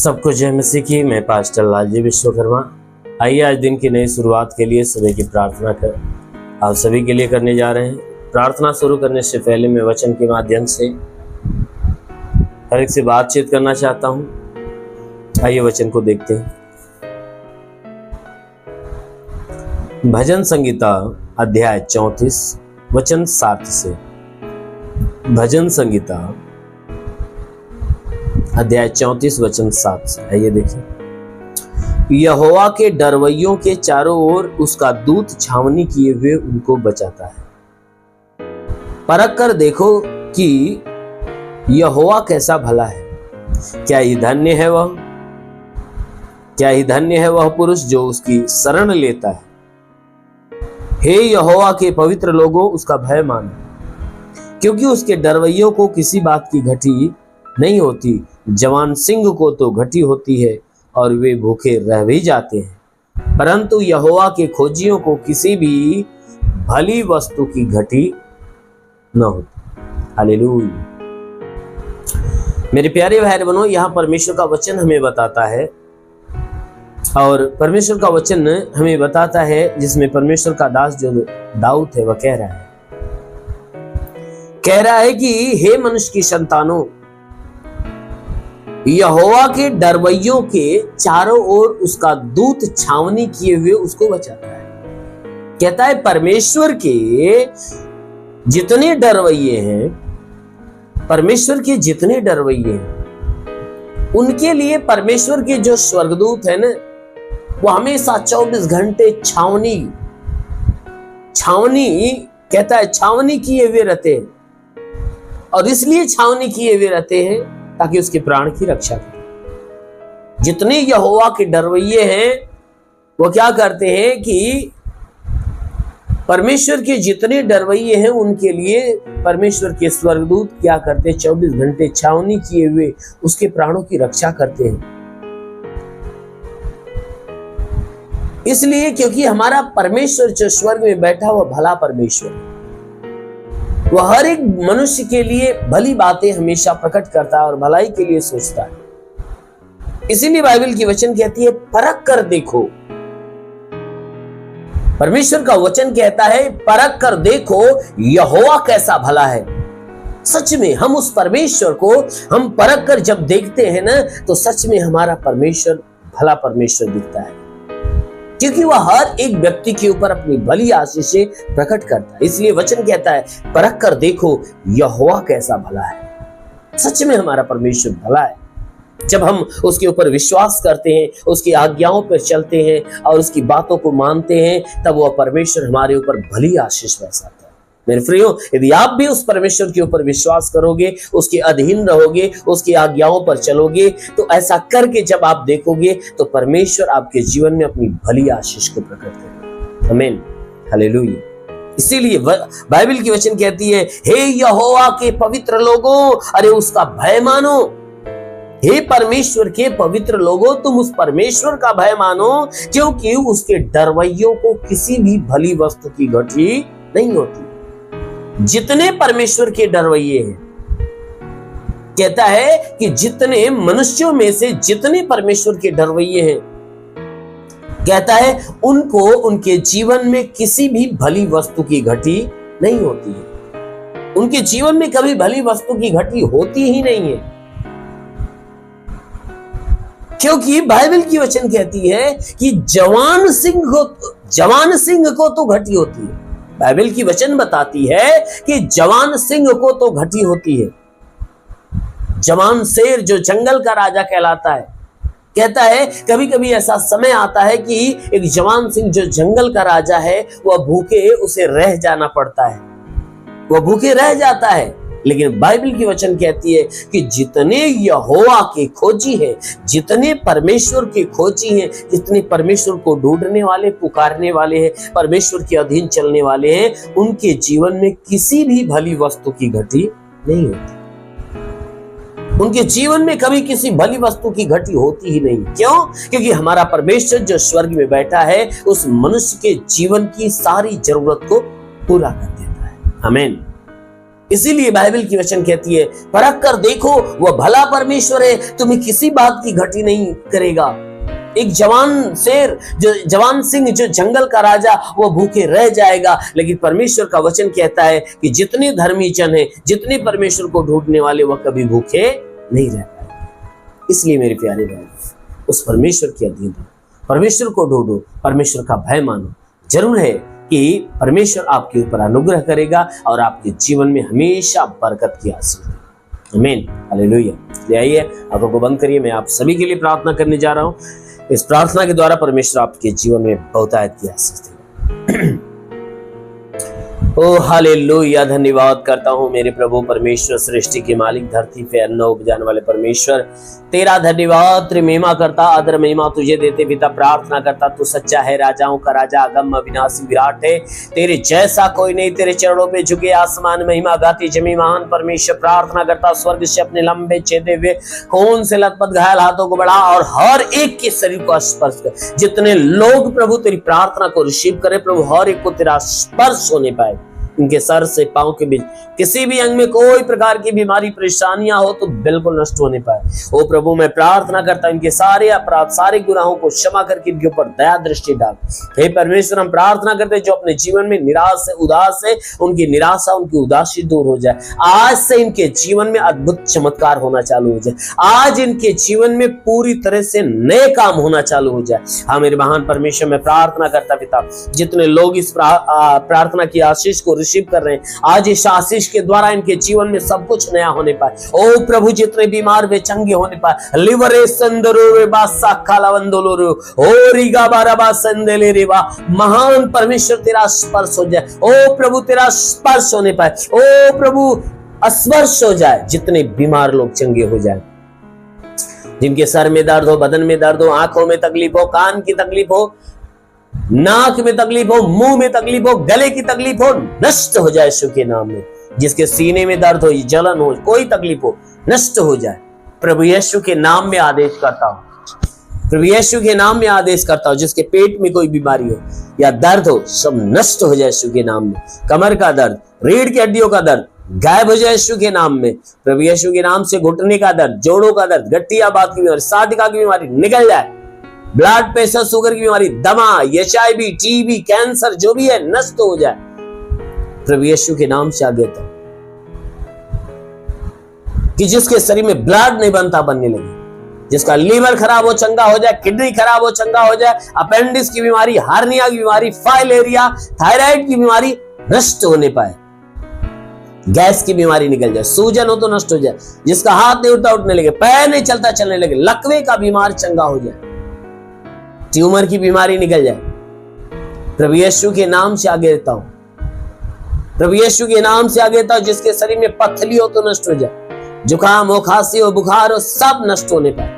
सबको जय मसीह की। मैं पास्टर लालजी विश्वकर्मा। आइए आज दिन की नई शुरुआत के लिए सुबह की प्रार्थना कर आप सभी के लिए करने जा रहे हैं। प्रार्थना शुरू करने से पहले मैं वचन के माध्यम से हर एक से बातचीत करना चाहता हूं। आइए वचन को देखते हैं। भजन संगीता अध्याय 34 वचन 7 से। भजन संगीता अध्याय 34 वचन 7 से। आइए देखिए। यहोवा के डरवैयों के चारों ओर उसका दूत छावनी किए हुए उनको बचाता है। परख कर देखो कि यहोवा कैसा भला है। क्या ही धन्य है वह, क्या ही धन्य है वह पुरुष जो उसकी शरण लेता है। हे यहोवा के पवित्र लोगों, उसका भय मानो, क्योंकि उसके डरवैयों को किसी बात की घटी नहीं होती। जवान सिंह को तो घटी होती है और वे भूखे रह भी जाते हैं, परंतु यहोवा के खोजियों को किसी भी भली वस्तु की घटी न होती। हालेलुया। मेरे प्यारे भाई बहनों, यहाँ परमेश्वर का वचन हमें बताता है, और परमेश्वर का वचन हमें बताता है जिसमें परमेश्वर का दास जो दाऊद है वह कह रहा है कि हे मनुष्य की संतानों, यहोवा के डरवैयों के चारों ओर उसका दूत छावनी किए हुए उसको बचाता है। कहता है परमेश्वर के जितने डरवैये हैं, परमेश्वर के जितने डरवैये हैं, उनके लिए परमेश्वर के जो स्वर्गदूत है ना, वो हमेशा 24 घंटे छावनी कहता है छावनी किए हुए रहते हैं। और इसलिए छावनी किए हुए रहते हैं ताकि उसके प्राण की रक्षा करें। जितने यहोवा के डरवैये हैं वो क्या करते हैं कि परमेश्वर के जितने डरवैये हैं उनके लिए परमेश्वर के स्वर्गदूत क्या करते हैं, 24 घंटे छावनी किए हुए उसके प्राणों की रक्षा करते हैं। इसलिए क्योंकि हमारा परमेश्वर जो स्वर्ग में बैठा हुआ भला परमेश्वर है, वह हर एक मनुष्य के लिए भली बातें हमेशा प्रकट करता है और भलाई के लिए सोचता है। इसीलिए बाइबल की वचन कहती है परख कर देखो। परमेश्वर का वचन कहता है परख कर देखो यहोवा कैसा भला है। सच में हम उस परमेश्वर को हम परख कर जब देखते हैं ना, तो सच में हमारा परमेश्वर भला परमेश्वर दिखता है, क्योंकि वह हर एक व्यक्ति के ऊपर अपनी भली आशीषें प्रकट करता है। इसलिए वचन कहता है परख कर देखो यहोवा कैसा भला है। सच में हमारा परमेश्वर भला है। जब हम उसके ऊपर विश्वास करते हैं, उसकी आज्ञाओं पर चलते हैं और उसकी बातों को मानते हैं, तब वह परमेश्वर हमारे ऊपर भली आशीष बरसाता है। मेरे प्रियो, यदि आप भी उस परमेश्वर के ऊपर विश्वास करोगे, उसके अधीन रहोगे, उसकी आज्ञाओं पर चलोगे, तो ऐसा करके जब आप देखोगे तो परमेश्वर आपके जीवन में अपनी भली आशीष को प्रकट करेगा। आमीन, हालेलुया। इसीलिए बाइबल की वचन कहती है हे यहोवा के पवित्र लोगों, अरे उसका भय मानो। हे परमेश्वर के पवित्र लोगों, तुम उस परमेश्वर का भय मानो, क्योंकि उसके डरवैयों को किसी भी भली वस्तु की घटी नहीं होती। जितने परमेश्वर के डरवैये हैं, कहता है कि जितने मनुष्यों में से जितने परमेश्वर के डरवैये हैं, कहता है उनको उनके जीवन में किसी भी भली वस्तु की घटी नहीं होती है। उनके जीवन में कभी भली वस्तु की घटी होती ही नहीं है, क्योंकि बाइबल की वचन कहती है कि जवान सिंह को तो घटी होती है। बाइबल की वचन बताती है कि जवान सिंह को तो घटी होती है। जवान शेर जो जंगल का राजा कहलाता है, कहता है कभी कभी ऐसा समय आता है कि एक जवान सिंह जो जंगल का राजा है वह भूखे उसे रह जाना पड़ता है, वह भूखे रह जाता है। लेकिन बाइबल की वचन कहती है कि जितने यहोवा के खोजी हैं, जितने परमेश्वर के खोजी हैं, जितने परमेश्वर को ढूंढने वाले, पुकारने वाले हैं, परमेश्वर के अधीन चलने वाले हैं, उनके जीवन में किसी भी भली वस्तु की घटी नहीं होती। उनके जीवन में कभी किसी भली वस्तु की घटी होती ही नहीं। क्यों? क्योंकि हमारा परमेश्वर जो स्वर्ग में बैठा है, उस मनुष्य के जीवन की सारी जरूरत को पूरा कर देता है। आमीन। इसीलिए बाइबल की वचन कहती है, परख कर देखो वह भला परमेश्वर है, तुम्हें किसी बात की घटी नहीं करेगा। एक जवान शेर, जो जवान सिंह, जो जंगल का राजा, वो भूखे रह जाएगा, लेकिन परमेश्वर का वचन कहता है कि जितने धर्मी जन हैं, जितने परमेश्वर को ढूंढने वाले, वह कभी भूखे नहीं रह पाएंगे। इसलिए मेरे प्यारे भाई, उस परमेश्वर की अधीन हो, परमेश्वर को ढूंढो, परमेश्वर का भय मानो। जरूर है कि परमेश्वर आपके ऊपर अनुग्रह करेगा और आपके जीवन में हमेशा बरकत की आशीष देगा। आमीन, हालेलुया। ले आइए, आंखों को बंद करिए, मैं आप सभी के लिए प्रार्थना करने जा रहा हूं। इस प्रार्थना के द्वारा परमेश्वर आपके जीवन में बहुतायत की आशीष देगा। ओ हालेलुया, धन्यवाद करता हूँ मेरे प्रभु परमेश्वर, सृष्टि के मालिक, धरती पे अन्न उपजाने वाले परमेश्वर, तेरा धन्यवाद, तेरी महिमा करता, आदर महिमा तुझे देते पिता। प्रार्थना करता, तू सच्चा है, राजाओं का राजा, अगम अविनाशी विराट है, तेरे जैसा कोई नहीं, तेरे चरणों पे झुके आसमान महिमा गाती जमी महान परमेश्वर। प्रार्थना करता, स्वर्ग से अपने लंबे छेदे हुए खून से लथपथ घायल हाथों को बढ़ा और हर एक के शरीर को स्पर्श कर। जितने लोग प्रभु तेरी प्रार्थना को रिसीव करे प्रभु, हर एक को तेरा स्पर्श होने पाए। इनके सर से पांव के बीच किसी भी अंग में कोई प्रकार की बीमारी परेशानियां हो तो बिल्कुल नष्ट होने पाए। ओ प्रभु, मैं प्रार्थना करता हूं, इनके सारे अपराध, सारे गुनाहों को क्षमा करके इनके ऊपर दया दृष्टि डाल। हे परमेश्वर, हम प्रार्थना करते हैं जो अपने जीवन में निराश है, उदास है, उनकी निराशा, उनकी उदासी दूर हो जाए। आज से इनके जीवन में अद्भुत चमत्कार होना चालू हो जाए। आज इनके जीवन में पूरी तरह से नए काम होना चालू हो जाए। हाँ मेरे महान परमेश्वर, मैं प्रार्थना करता पिता, जितने लोग इस प्रार्थना की आशीष को रिसीव कर रहे हैं, आज इस आशीष के द्वारा इनके जीवन में सब कुछ नया होने पाए। ओ प्रभु, जितने बीमार वे चंगे होने पाए। लिवरे संदरो रे बासा कालावंदोलो रे ओ रिगा बाराबा संदेले रे बा। महान परमेश्वर, तेरा स्पर्श हो जाए। ओ प्रभु, तेरा स्पर्श होने पाए। ओ प्रभु, स्पर्श हो जाए, जितने बीमार लोग चंगे हो जाए, जिनके सर में दर्द हो, बदन में दर्द हो, आंखों में तकलीफ हो, कान की तकलीफ हो, नाक में तकलीफ हो, मुंह में तकलीफ हो, गले की तकलीफ हो, नष्ट हो जाए यीशु के नाम में। जिसके सीने में दर्द हो, जलन हो, कोई तकलीफ हो, नष्ट हो जाए। प्रभु यीशु के नाम में आदेश करता हूं, प्रभु यीशु के नाम में आदेश करता हूं। जिसके पेट में कोई बीमारी हो या दर्द हो, सब नष्ट हो जाए यीशु के नाम में। कमर का दर्द, रीढ़ की हड्डियों का दर्द गायब हो जाए यीशु के नाम में। प्रभु यीशु के नाम से घुटने का दर्द, जोड़ों का दर्द, गठियाबात की बीमारी, साधिका की बीमारी निकल जाए। ब्लड प्रेशर, शुगर की बीमारी, दमा, HIV, TB, कैंसर, जो भी है नष्ट हो जाए प्रभु यीशु के नाम से। आगे तक कि जिसके शरीर में ब्लड नहीं बनता, बनने लगे, जिसका लीवर खराब हो चंगा हो जाए, किडनी खराब हो चंगा हो जाए, अपेंडिक्स की बीमारी, हार्निया की बीमारी, फाइलेरिया, थायराइड की बीमारी नष्ट होने पाए। गैस की बीमारी निकल जाए, सूजन हो तो नष्ट हो जाए, जिसका हाथ नहीं उठता उठने लगे, पैर नहीं चलता चलने लगे, लकवे का बीमार चंगा हो जाए, ट्यूमर की बीमारी निकल जाए। प्रभु यीशु के नाम से आगे देता हूं, प्रभु यीशु के नाम से आगे देता हूं। जिसके शरीर में पथरी हो तो नष्ट हो जाए, जुकाम हो, खांसी हो, बुखार हो, सब नष्ट होने पाए।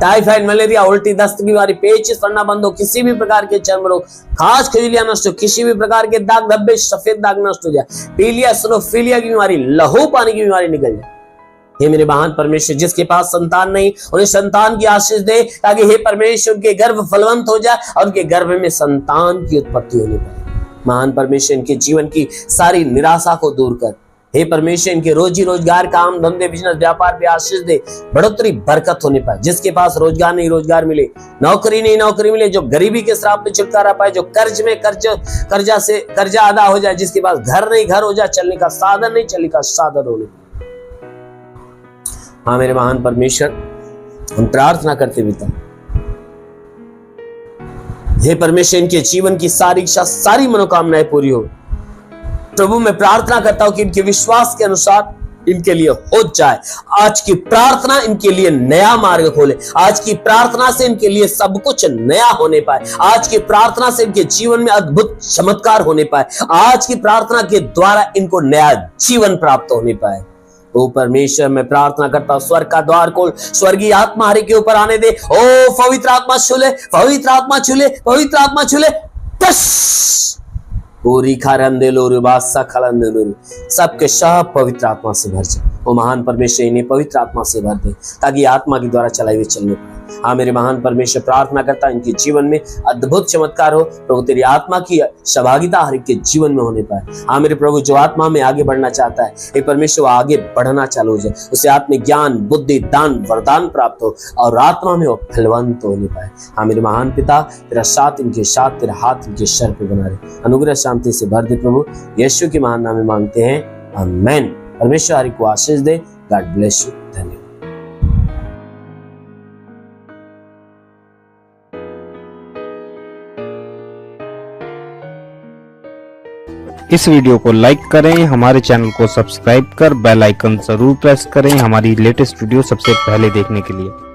टाइफाइड, मलेरिया, उल्टी, दस्त की बीमारी, पेचिश पड़ना बंद हो, किसी भी प्रकार के चर्म रोग, खाज खुजलियां नष्ट हो, किसी भी प्रकार के दाग धब्बे, सफेद दाग नष्ट हो जाए, पीलिया, सिनोफिलिया की बीमारी, लहू पानी की बीमारी निकल जाए। हे मेरे महान परमेश्वर, जिसके पास संतान नहीं, उन्हें संतान की आशीष दे, ताकि हे परमेश्वर उनके गर्भ फलवंत हो जाए और उनके गर्भ में संतान की उत्पत्ति होने पाए। महान परमेश्वर, इनके जीवन की सारी निराशा को दूर कर। हे परमेश्वर, इनके रोजी रोजगार, काम धंधे, बिजनेस, व्यापार पे आशीष दे, बढ़ोतरी, बरकत होने पाए। जिसके पास रोजगार नहीं, रोजगार मिले, नौकरी नहीं, नौकरी मिले, जो गरीबी के श्राप में छुटकारा पाए, जो कर्ज में कर्जा अदा हो जाए, जिसके पास घर नहीं, घर हो जाए, चलने का साधन नहीं, चलने का साधन होने पाए। हाँ मेरे महान परमेश्वर, हम प्रार्थना करते पिता, हे परमेश्वर, इनके जीवन की सारी इच्छा, सारी मनोकामनाएं पूरी हो। प्रभु मैं प्रार्थना करता हूं कि इनके विश्वास के अनुसार इनके लिए हो जाए। आज की प्रार्थना इनके लिए नया मार्ग खोले। आज की प्रार्थना से इनके लिए सब कुछ नया होने पाए। आज की प्रार्थना से इनके जीवन में अद्भुत चमत्कार होने पाए। आज की प्रार्थना के द्वारा इनको नया जीवन प्राप्त होने पाए। ओ परमेश्वर, मैं प्रार्थना करता हूं, स्वर्ग का द्वार खोल, स्वर्गीय आत्मा हरि के ऊपर आने दे। ओ पवित्र आत्मा छूले, पवित्र आत्मा छूले, पवित्र आत्मा छूले। सबके सब पवित्र आत्मा से भर जाए। वो महान परमेश्वर इन्हें पवित्र आत्मा से भर दे, ताकि आत्मा के द्वारा चलाई हुई चलने पाए। हाँ मेरे महान परमेश्वर, प्रार्थना करता इनके जीवन में अद्भुत चमत्कार हो प्रभु, तेरी आत्मा की सहभागिता हर एक के जीवन में होने पाए। हाँ मेरे प्रभु, जो आत्मा में आगे बढ़ना चाहता है, हे परमेश्वर, वो आगे बढ़ना चालू हो जाए, उसे आत्मिक ज्ञान, बुद्धि, दान, वरदान प्राप्त हो और आत्मा में वो फलवंत होने पाए। हाँ मेरे महान पिता, तेरा साथ इनके साथ, तेरा हाथ इनके सर पे बना रहे, अनुग्रह शांति से भर दे प्रभु, यीशु के महान नाम में मांगते हैं, आमीन। परमेश्वर हरि को आशीष दे। God bless you. धन्यवाद। इस वीडियो को लाइक करें, हमारे चैनल को सब्सक्राइब कर बेल आइकन जरूर प्रेस करें हमारी लेटेस्ट वीडियो सबसे पहले देखने के लिए।